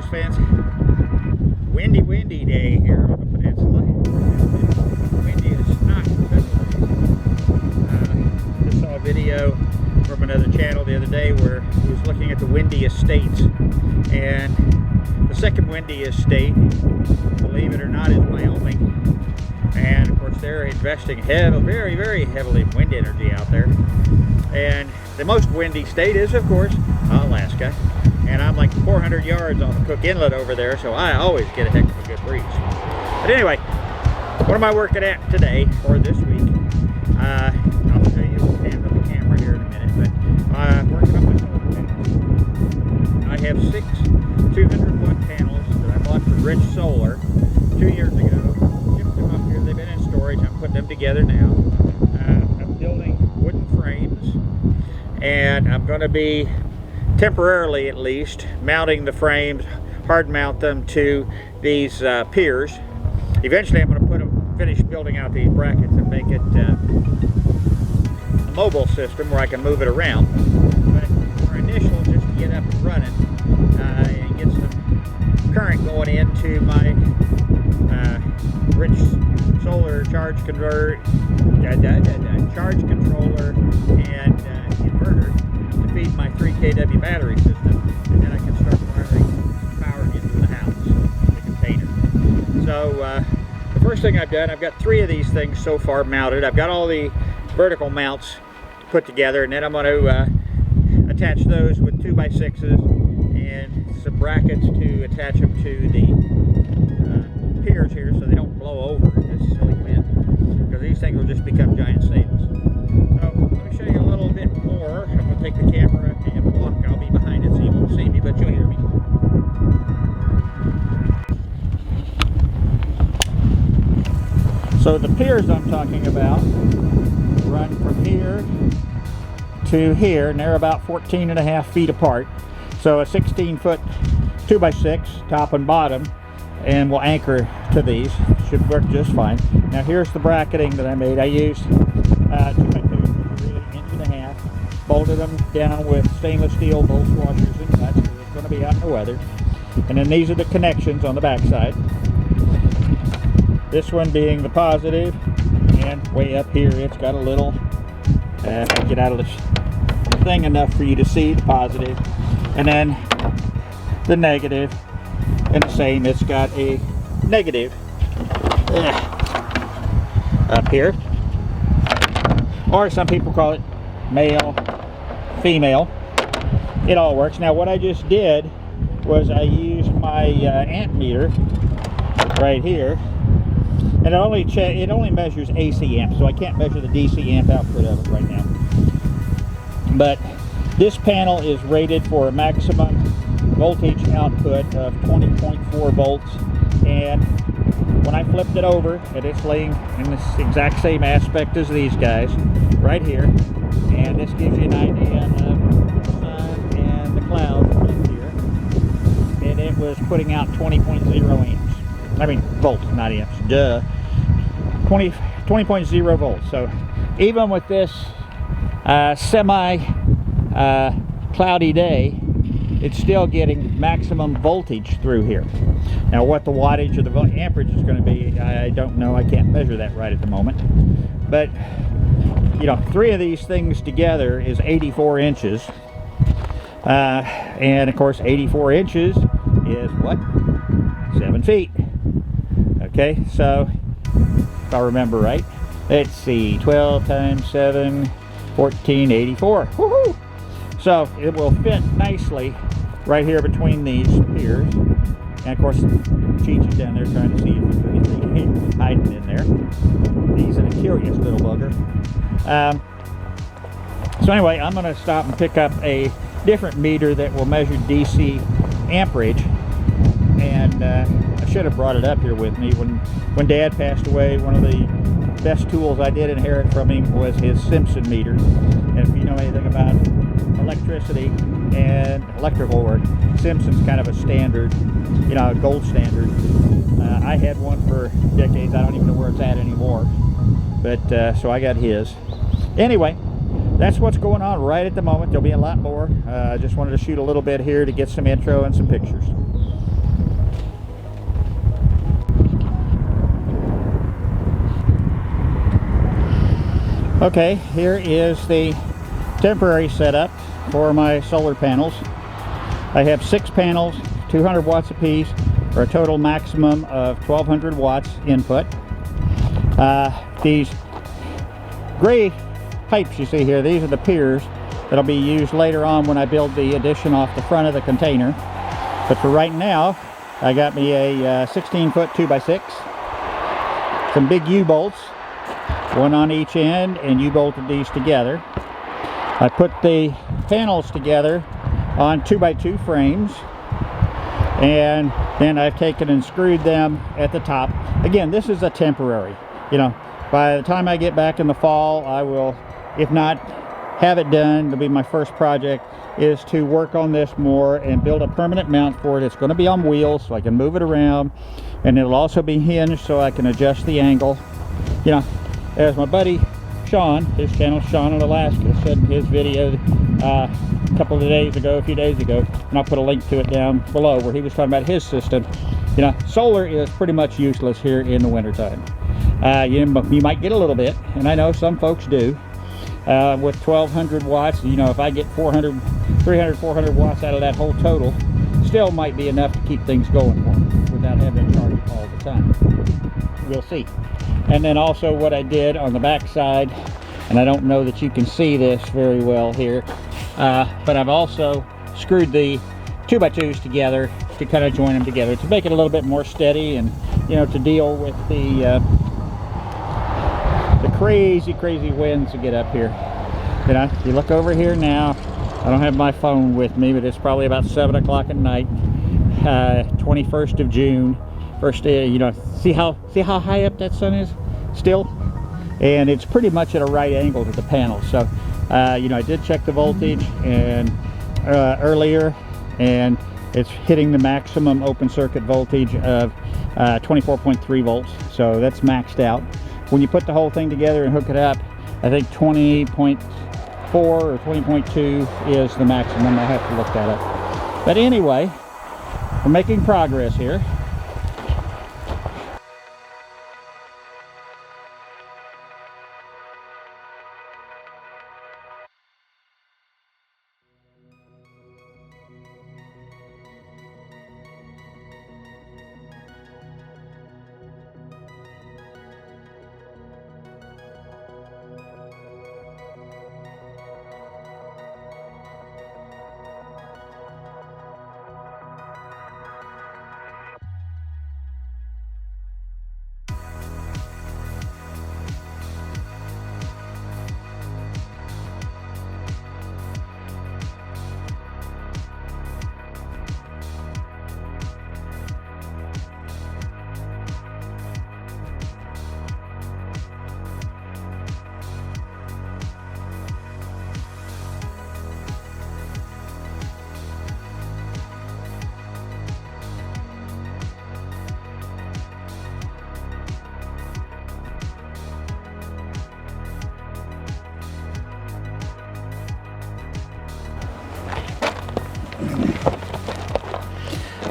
news fans. Windy day here on the peninsula. Windy is not just saw a video from another channel the other day where he was looking at the windiest states, and the second windiest state, believe it or not, is Wyoming. And of course they're investing very, very heavily in wind energy out there. And the most windy state is, of course, Alaska. And I'm like 400 yards on the Cook Inlet over there, so I always get a heck of a good breeze. But anyway, what am I working at today, or this week? I'll show you, we'll stand up the camera here in a minute, but I'm working on my solar panels. I have 6 200-watt panels that I bought from Rich Solar 2 years ago. Shipped them up here, they've been in storage. I'm putting them together now. I'm building wooden frames, and I'm going to be, temporarily at least, mounting the frames, hard mount them to these piers. Eventually I'm going to finish building out these brackets and make it a mobile system where I can move it around. But for initial, just to get up and running and get some current going into my Rich Solar charge controller and inverter to feed my 3 kW battery system, and then I can start wiring power into the house, the container. So the first thing I've done, I've got 3 of these things so far mounted. I've got all the vertical mounts put together, and then I'm going to attach those with 2x6s and some brackets to attach them to the piers here so they don't blow over in this silly wind, because these things will just become giant sails. So let me show you a little bit more. I'm going to take the camera and walk. I'll be behind it so you won't see me, but you'll hear me. So the piers I'm talking about run from here to here, and they're about 14.5 feet apart. So a 16-foot 2x6 top and bottom, and we'll anchor to these. Should work just fine. Now here's the bracketing that I made. I used 2x2, really 1.5 inches. Bolted them down with stainless steel bolts, washers, and nuts, because it's going to be out in the weather. And then these are the connections on the back side. This one being the positive, and way up here it's got a little, if I get out of this thing enough for you to see the positive, and then the negative, and the same, it's got a negative up here, or some people call it male, female. It all works. Now what I just did was I used my amp meter right here, and it only measures AC amps, so I can't measure the DC amp output of it right now. But this panel is rated for a maximum voltage output of 20.4 volts, and when I flipped it over, and it's laying in this exact same aspect as these guys right here, and this gives you an idea of the sun and the clouds right here, and it was putting out 20.0 amps. I mean volts, not amps, duh. 20.0 volts. So even with this semi cloudy day, it's still getting maximum voltage through here. Now what the wattage or the amperage is going to be, I don't know. I can't measure that right at the moment. But you know, 3 of these things together is 84 inches. And of course 84 inches is what? 7 feet. Okay, so if I remember right, let's see, 12 times 7, 1484. Woohoo! So it will fit nicely right here between these piers. And of course, Cheech is down there trying to see if there's anything hiding in there. He's a curious little bugger. So anyway, I'm going to stop and pick up a different meter that will measure DC amperage. And I should have brought it up here with me. When Dad passed away, one of the best tools I did inherit from him was his Simpson meter. And if you know anything about electricity and electrical work, Simpson's kind of a standard, you know, a gold standard. I had one for decades. I don't even know where it's at anymore. But so I got his. Anyway, that's what's going on right at the moment. There'll be a lot more. I just wanted to shoot a little bit here to get some intro and some pictures. Okay, here is the temporary setup for my solar panels. I have 6 panels, 200 watts apiece, for a total maximum of 1200 watts input. These gray pipes you see here, these are the piers that'll be used later on when I build the addition off the front of the container. But for right now, I got me a 16-foot 2x6, some big U-bolts, one on each end, and U-bolted these together. I put the panels together on 2x2 frames, and then I've taken and screwed them at the top. Again, this is a temporary, you know, by the time I get back in the fall, I will, if not have it done, it'll be my first project, is to work on this more and build a permanent mount for it. It's going to be on wheels so I can move it around, and it'll also be hinged so I can adjust the angle. You know, as my buddy Sean, his channel Sean in Alaska, said in his video a few days ago, and I'll put a link to it down below, where he was talking about his system. You know, solar is pretty much useless here in the wintertime. You might get a little bit, and I know some folks do. With 1200 watts, you know, if I get 300, 400 watts out of that whole total, still might be enough to keep things going for me without having to charge it all the time. We'll see. And then also what I did on the back side, and I don't know that you can see this very well here, but I've also screwed the 2x2s together to kind of join them together to make it a little bit more steady, and you know, to deal with the crazy winds that get up here. You know, you look over here now, I don't have my phone with me, but it's probably about 7 o'clock at night, 21st of June, first day. You know, see how high up that sun is still, and it's pretty much at a right angle to the panel. So you know, I did check the voltage and earlier, and it's hitting the maximum open circuit voltage of 24.3 volts, so that's maxed out. When you put the whole thing together and hook it up, I think 20.4 or 20.2 is the maximum. I have to look that up. But anyway, we're making progress here.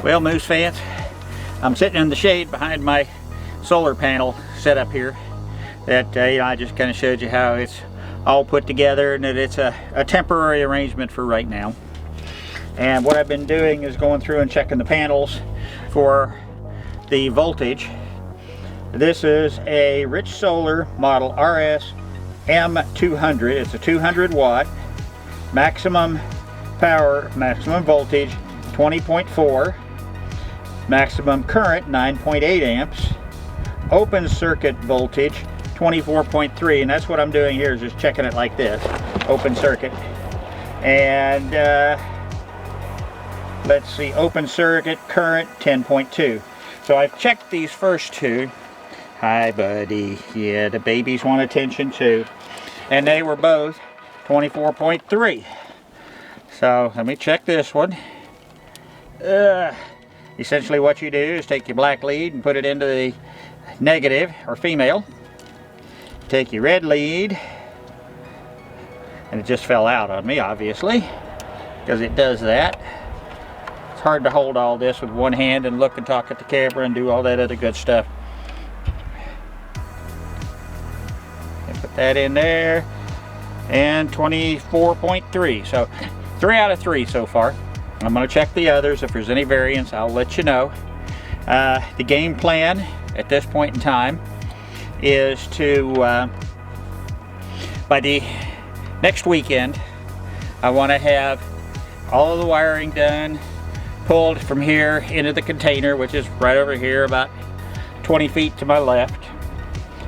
Well, Moose fans, I'm sitting in the shade behind my solar panel setup here. That you know, I just kind of showed you how it's all put together, and that it's a temporary arrangement for right now. And what I've been doing is going through and checking the panels for the voltage. This is a Rich Solar model RS M200. It's a 200 watt maximum power, maximum voltage 20.4, maximum current 9.8 amps, open circuit voltage 24.3, and that's what I'm doing here, is just checking it like this, open circuit. And let's see, open circuit current 10.2. So I've checked these first two. Hi buddy, yeah, the babies want attention too, and they were both 24.3. So let me check this one. Essentially what you do is take your black lead and put it into the negative, or female. Take your red lead, and it just fell out on me, obviously, because it does that. It's hard to hold all this with one hand and look and talk at the camera and do all that other good stuff. And put that in there, and 24.3. So 3 out of 3 so far. I'm going to check the others. If there's any variance, I'll let you know. The game plan at this point in time is to, by the next weekend, I want to have all of the wiring done, pulled from here into the container, which is right over here about 20 feet to my left,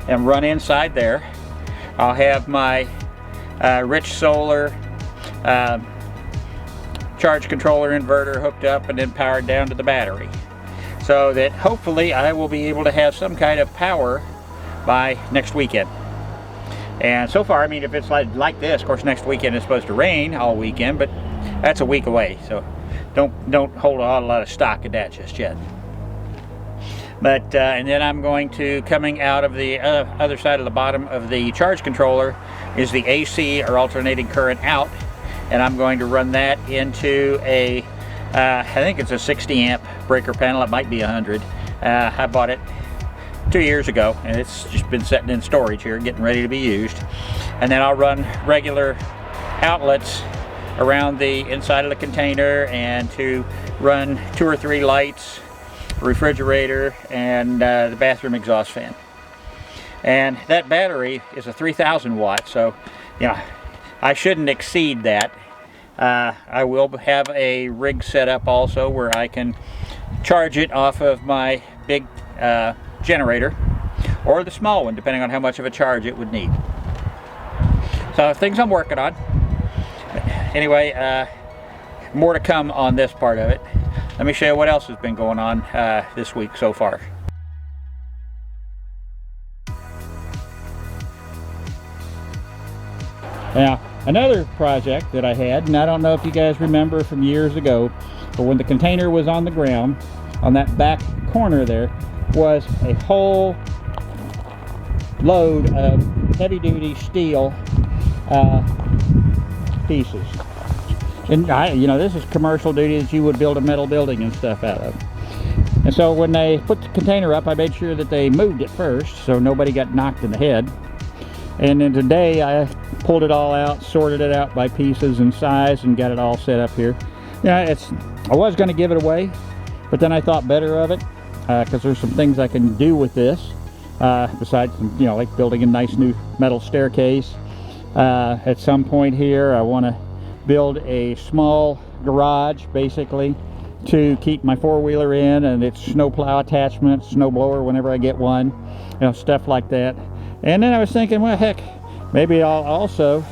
and run inside there. I'll have my rich solar charge controller inverter hooked up and then powered down to the battery, so that hopefully I will be able to have some kind of power by next weekend. And so far, I mean, if it's like this, of course next weekend is supposed to rain all weekend, but that's a week away, so don't hold a lot of stock in that just yet. But and then I'm going to, coming out of the other side of the bottom of the charge controller is the AC, or alternating current, out, and I'm going to run that into a I think it's a 60 amp breaker panel. It might be 100. I bought it 2 years ago, and it's just been sitting in storage here getting ready to be used. And then I'll run regular outlets around the inside of the container, and to run 2 or 3 lights, refrigerator, and the bathroom exhaust fan. And that battery is a 3,000 watt, so you know, I shouldn't exceed that. I will have a rig set up also where I can charge it off of my big generator, or the small one, depending on how much of a charge it would need. So things I'm working on. Anyway, more to come on this part of it. Let me show you what else has been going on this week so far. Now, another project that I had, and I don't know if you guys remember from years ago, but when the container was on the ground, on that back corner there was a whole load of heavy-duty steel pieces. And you know, this is commercial duty that you would build a metal building and stuff out of. And so when they put the container up, I made sure that they moved it first so nobody got knocked in the head. And then today I pulled it all out, sorted it out by pieces and size, and got it all set up here. Yeah, I was going to give it away, but then I thought better of it, because there's some things I can do with this, besides, you know, like building a nice new metal staircase. At some point here, I want to build a small garage, basically, to keep my four-wheeler in, and its snowplow attachment, snow blower whenever I get one, you know, stuff like that. And then I was thinking, well, heck, maybe I'll also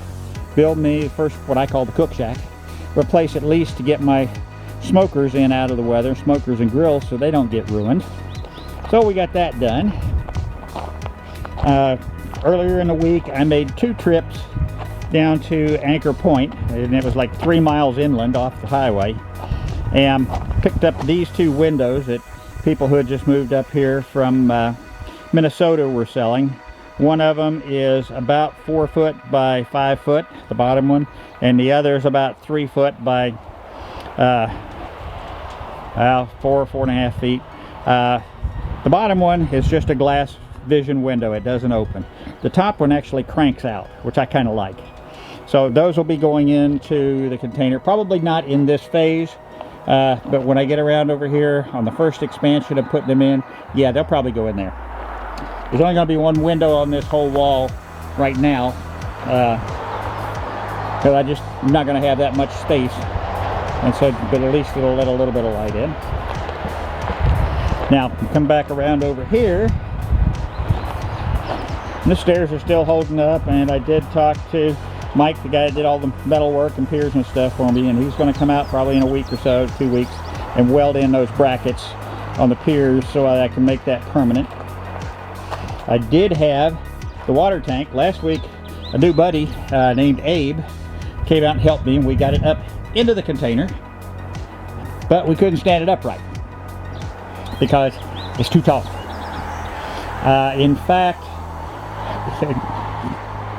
build me first what I call the cook shack, a place at least to get my smokers in out of the weather, smokers and grills, so they don't get ruined. So we got that done. Earlier in the week, I made 2 trips down to Anchor Point, and it was like 3 miles inland off the highway, and picked up these 2 windows that people who had just moved up here from Minnesota were selling. One of them is about 4 foot by 5 foot, the bottom one, and the other is about 3 foot by 4.5 feet. The bottom one is just a glass vision window. It doesn't open. The top one actually cranks out, which I kind of like. So those will be going into the container, probably not in this phase, but when I get around over here on the first expansion of putting them in, yeah, they'll probably go in there. There's only going to be 1 window on this whole wall right now, because I'm not going to have that much space, and so, but at least it'll let a little bit of light in. Now, come back around over here. The stairs are still holding up, and I did talk to Mike, the guy that did all the metal work and piers and stuff for me, and he's going to come out probably in a week or so, 2 weeks, and weld in those brackets on the piers so I can make that permanent. I did have the water tank. Last week, a new buddy named Abe came out and helped me, and we got it up into the container, but we couldn't stand it upright because it's too tall. In fact,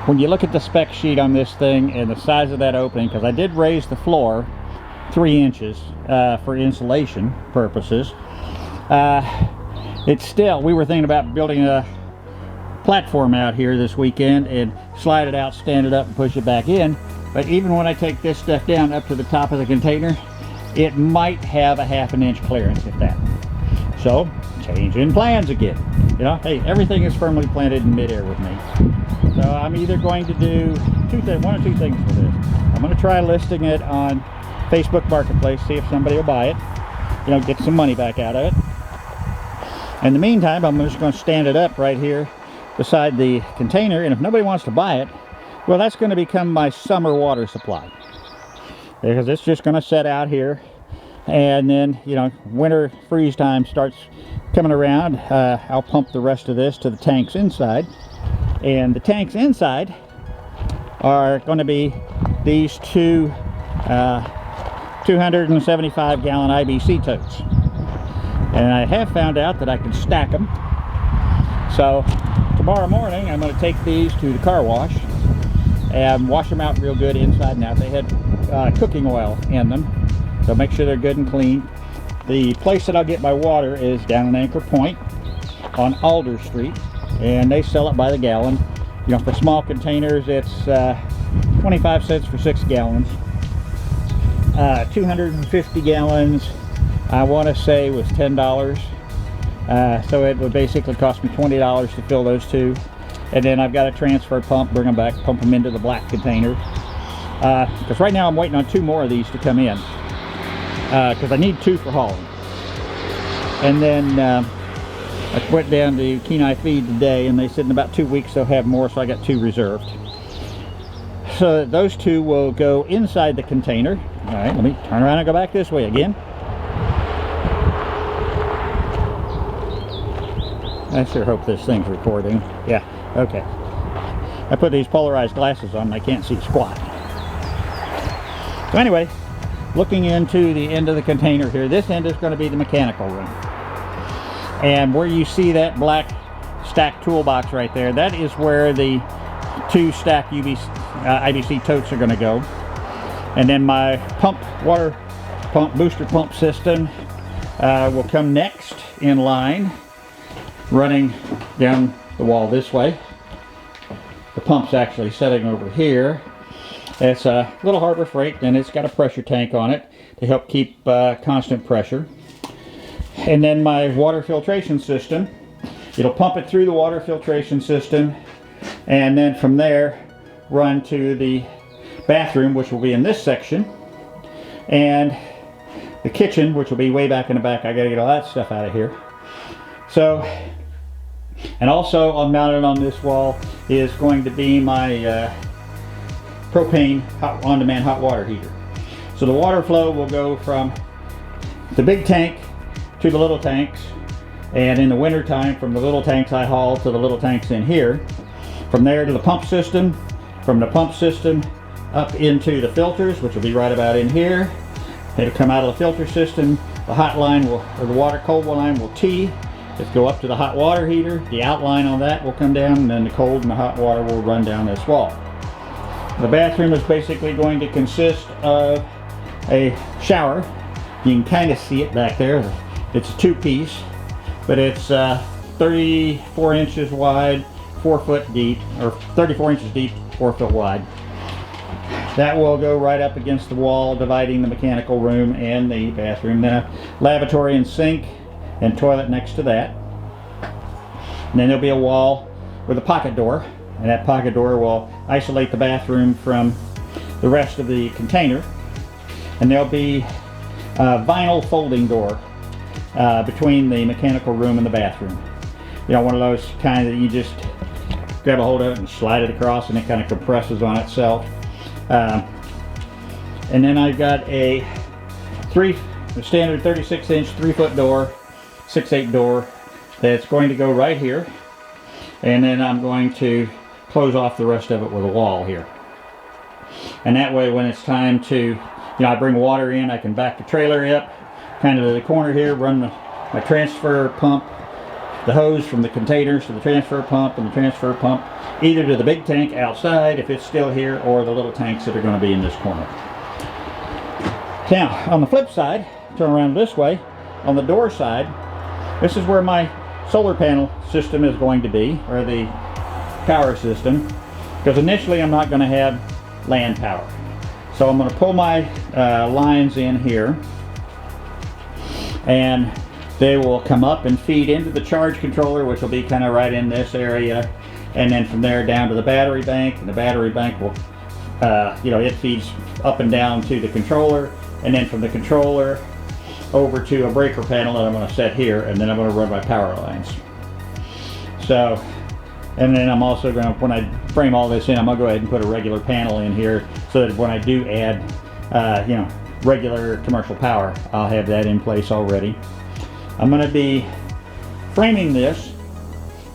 when you look at the spec sheet on this thing and the size of that opening, because I did raise the floor 3 inches for insulation purposes, it's still, we were thinking about building a platform out here this weekend and slide it out, stand it up, and push it back in. But even when I take this stuff down up to the top of the container, it might have a ½ an inch clearance, if that. So, changing plans again. You know, hey, everything is firmly planted in midair with me. So I'm either going to do one or two things with this. I'm going to try listing it on Facebook Marketplace, see if somebody will buy it. You know, get some money back out of it. In the meantime, I'm just going to stand it up right here beside the container, and if nobody wants to buy it, well, that's going to become my summer water supply. Because it's just going to set out here, and then, you know, winter freeze time starts coming around, I'll pump the rest of this to the tanks inside. And the tanks inside are going to be these two 275 gallon IBC totes. And I have found out that I can stack them. So tomorrow morning I'm going to take these to the car wash and wash them out real good inside and out. They had cooking oil in them, so make sure they're good and clean. The place that I'll get my water is down in Anchor Point on Alder Street, and they sell it by the gallon. You know, for small containers it's 25 cents for 6 gallons. 250 gallons I want to say was $10. So it would basically cost me $20 to fill those two. And then I've got a transfer pump, bring them back, pump them into the black container. Because right now I'm waiting on 2 more of these to come in. Because I need 2 for hauling. And then I went down to Kenai Feed today, and they said in about 2 weeks they'll have more, so I got 2 reserved. So those 2 will go inside the container. All right, let me turn around and go back this way again. I sure hope this thing's recording. Yeah, okay. I put these polarized glasses on and I can't see squat. So anyway, looking into the end of the container here, this end is going to be the mechanical room. And where you see that black stacked toolbox right there, that is where the 2 stacked IBC totes are going to go. And then my water pump, booster pump system will come next in line, running down the wall this way. The pump's actually setting over here. It's a little Harbor Freight, and it's got a pressure tank on it to help keep constant pressure. And then my water filtration system, it'll pump it through the water filtration system, and then from there run to the bathroom, which will be in this section, and the kitchen, which will be way back in the back. I gotta get all that stuff out of here. So, and also mounted on this wall is going to be my propane on-demand hot water heater. So the water flow will go from the big tank to the little tanks, and in the winter time from the little tanks I haul to the little tanks in here. From there to the pump system, from the pump system up into the filters, which will be right about in here. It'll come out of the filter system. The hot line will, or the water cold line will tee. It'll go up to the hot water heater. The outline on that will come down, and then the cold and the hot water will run down this wall. The bathroom is basically going to consist of a shower. You can kind of see it back there. It's a 2-piece, but it's 34 inches wide, 4 foot deep, or 34 inches deep, 4 foot wide. That will go right up against the wall, dividing the mechanical room and the bathroom. Then a lavatory and sink and toilet next to that. And then there'll be a wall with a pocket door, and that pocket door will isolate the bathroom from the rest of the container. And there'll be a vinyl folding door between the mechanical room and the bathroom. You know, one of those kind that you just grab a hold of it and slide it across, and it kind of compresses on itself. And then I've got a standard 36-inch 3-foot door, 6/8 door, that's going to go right here. And then I'm going to close off the rest of it with a wall here. And that way, when it's time to, you know, I bring water in, I can back the trailer up, kind of to the corner here, run my transfer pump, the hose from the containers to the transfer pump, and the transfer pump either to the big tank outside if it's still here, or the little tanks that are going to be in this corner. Now, on the flip side, turn around this way, on the door side, this is where my solar panel system is going to be, or the power system, because initially I'm not going to have land power. So I'm going to pull my lines in here, and they will come up and feed into the charge controller, which will be kind of right in this area, and then from there down to the battery bank, and the battery bank will it feeds up and down to the controller, and then from the controller over to a breaker panel that I'm going to set here, and then I'm going to run my power lines. So, and then I'm also going to, when I frame all this in, I'm going to go ahead and put a regular panel in here, so that when I do add regular commercial power, I'll have that in place already. I'm going to be framing this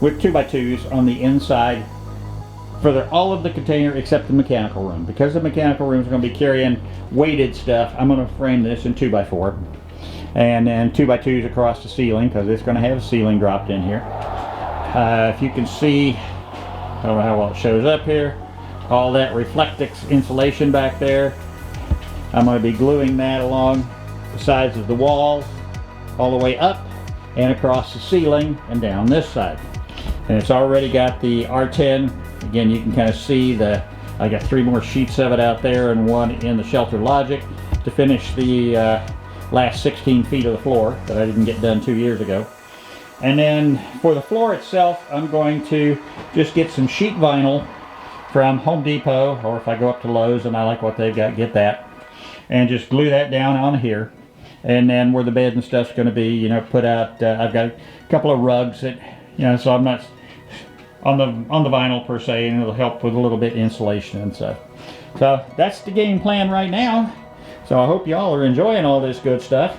with 2x2s on the inside for all of the container except the mechanical room. Because the mechanical room is going to be carrying weighted stuff, I'm going to frame this in 2x4, and then 2x2s across the ceiling, because it's going to have a ceiling dropped in here. If you can see, I don't know how well it shows up here, all that Reflectix insulation back there. I'm going to be gluing that along the sides of the wall, all the way up and across the ceiling and down this side. And it's already got the R10. Again, you can kind of see I got 3 more sheets of it out there and 1 in the shelter logic to finish the last 16 feet of the floor that I didn't get done 2 years ago. And then for the floor itself, I'm going to just get some sheet vinyl from Home Depot, or if I go up to Lowe's and I like what they've got, get that, and just glue that down on here. And then where the bed and stuff's going to be, put out, I've got a couple of rugs that, so I'm not on the vinyl per se, and it'll help with a little bit insulation and stuff. So that's the game plan right now. So I hope y'all are enjoying all this good stuff.